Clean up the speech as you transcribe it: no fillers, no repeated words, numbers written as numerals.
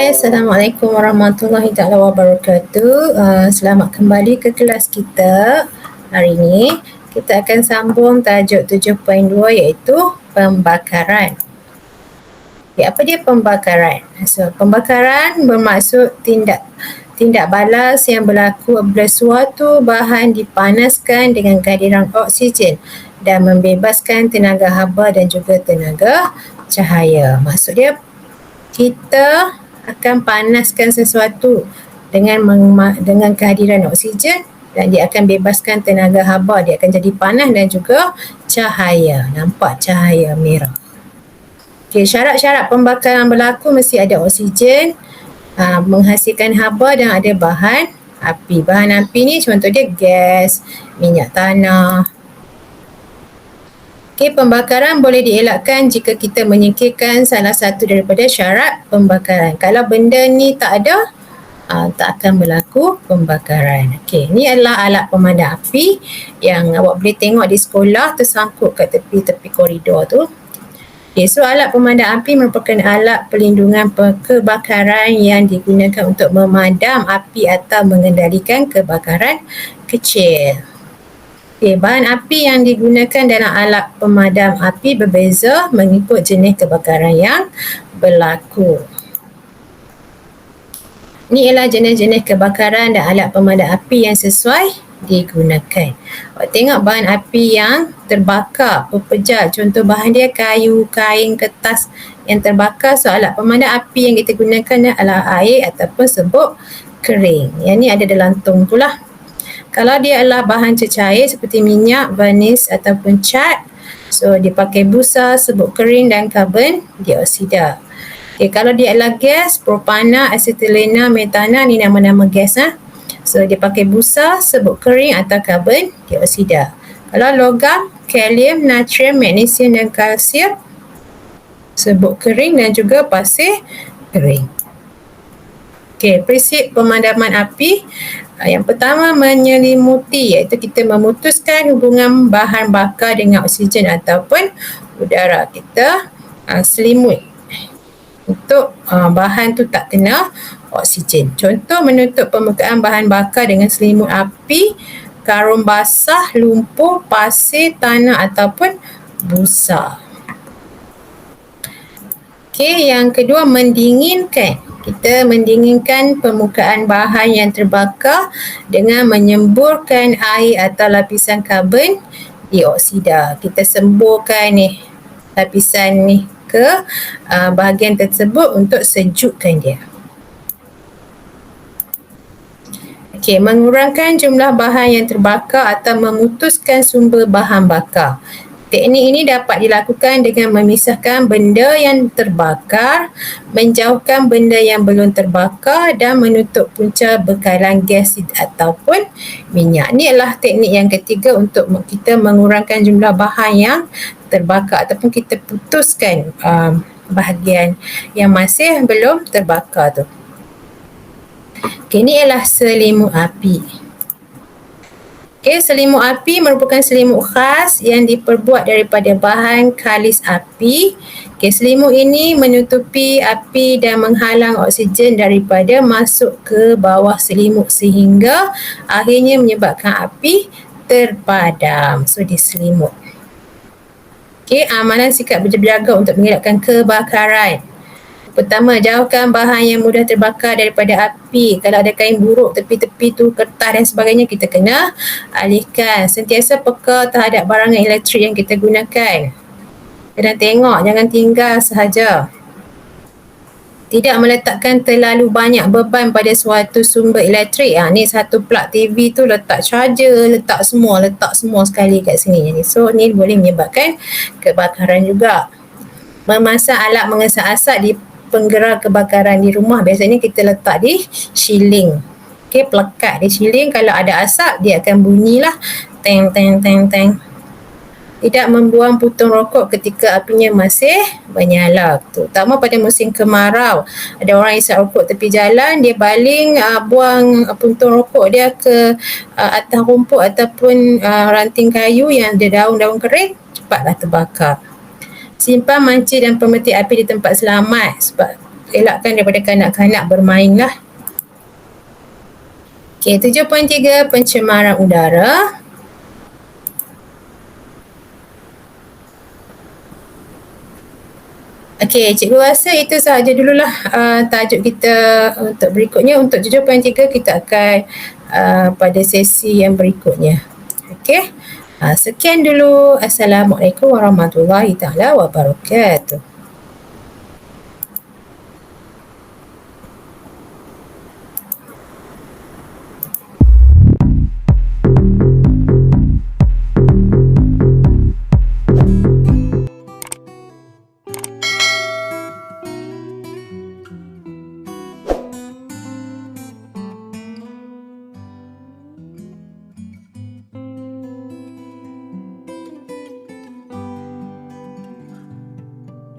Hai, Assalamualaikum warahmatullahi taala wabarakatuh. Selamat kembali ke kelas kita. Hari ini kita akan sambung tajuk 7.2 iaitu pembakaran. Apa dia pembakaran? Pembakaran bermaksud tindak balas yang berlaku apabila suatu bahan dipanaskan dengan kehadiran oksigen dan membebaskan tenaga haba dan juga tenaga cahaya. Maksud dia kita akan panaskan sesuatu dengan kehadiran oksigen dan dia akan bebaskan tenaga haba, dia akan jadi panas dan juga cahaya. Nampak cahaya merah. Syarat-syarat pembakaran berlaku mesti ada oksigen, menghasilkan haba dan ada bahan api. Bahan api ni contoh dia gas, minyak tanah. Pembakaran boleh dielakkan jika kita menyingkirkan salah satu daripada syarat pembakaran. Kalau benda ni tak ada, tak akan berlaku pembakaran. Ni adalah alat pemadam api yang awak boleh tengok di sekolah tersangkut kat tepi-tepi koridor tu. So alat pemadam api merupakan alat perlindungan kebakaran yang digunakan untuk memadam api atau mengendalikan kebakaran kecil. Bahan api yang digunakan dalam alat pemadam api berbeza mengikut jenis kebakaran yang berlaku. Ini ialah jenis-jenis kebakaran dan alat pemadam api yang sesuai digunakan. Awak tengok bahan api yang terbakar, pepejal. Contoh bahan dia kayu, kain, kertas yang terbakar. So alat pemadam api yang kita gunakan adalah air ataupun serbuk kering. Yang ni ada dalam tong tu lah. Kalau dia adalah bahan cecair seperti minyak, varnis ataupun cat, so dia pakai busa, serbuk kering dan karbon dioksida. Kalau dia adalah gas, propana, asetilena, metana, ni nama-nama gas. So dia pakai busa, serbuk kering atau karbon dioksida. Kalau logam, kalium, natrium, magnesium dan kalsium, serbuk kering dan juga pasir kering. Prinsip pemadaman api. Yang pertama menyelimuti, iaitu kita memutuskan hubungan bahan bakar dengan oksigen ataupun udara. Kita selimut untuk bahan tu tak kena oksigen. Contoh menutup permukaan bahan bakar dengan selimut api, karung basah, lumpur, pasir, tanah ataupun busa. Yang kedua mendinginkan. Kita mendinginkan permukaan bahan yang terbakar dengan menyemburkan air atau lapisan karbon dioksida. Kita semburkan lapisan ni ke bahagian tersebut untuk sejukkan dia. Mengurangkan jumlah bahan yang terbakar atau memutuskan sumber bahan bakar. Teknik ini dapat dilakukan dengan memisahkan benda yang terbakar, menjauhkan benda yang belum terbakar dan menutup punca bekalan gas ataupun minyak. Ini adalah teknik yang ketiga untuk kita mengurangkan jumlah bahan yang terbakar ataupun kita putuskan bahagian yang masih belum terbakar tu. Ini adalah selimut api. Selimut api merupakan selimut khas yang diperbuat daripada bahan kalis api. Selimut ini menutupi api dan menghalang oksigen daripada masuk ke bawah selimut sehingga akhirnya menyebabkan api terpadam. So diselimut. Amalan sikap berjaga untuk mengelakkan kebakaran. Pertama, jauhkan bahan yang mudah terbakar daripada api. Kalau ada kain buruk tepi-tepi tu, kertas dan sebagainya, kita kena alihkan. Sentiasa peka terhadap barangan elektrik yang kita gunakan. Kena tengok, jangan tinggal sahaja. Tidak meletakkan terlalu banyak beban pada suatu sumber elektrik. Ni satu plug TV tu letak charger, letak semua sekali kat sini. So ni boleh menyebabkan kebakaran juga. Memasang alat mengesat asap di penggerak kebakaran di rumah, biasanya kita letak di shieling. Pelekat di shieling, kalau ada asap dia akan bunyilah teng teng teng teng. Tidak membuang putung rokok ketika apinya masih menyala, terutama pada musim kemarau. Ada orang isap rokok tepi jalan, dia baling buang puntung rokok dia ke atas rumput ataupun ranting kayu yang ada daun-daun kering, cepatlah terbakar. Simpan manci dan pemetik api di tempat selamat sebab elakkan daripada kanak-kanak bermain lah. Okey, 7.3 pencemaran udara. Okey, cikgu rasa itu sahaja dululah tajuk kita untuk berikutnya. Untuk 7.3 kita akan pada sesi yang berikutnya. Okey. Sekian dulu. Assalamualaikum warahmatullahi taala wabarakatuh.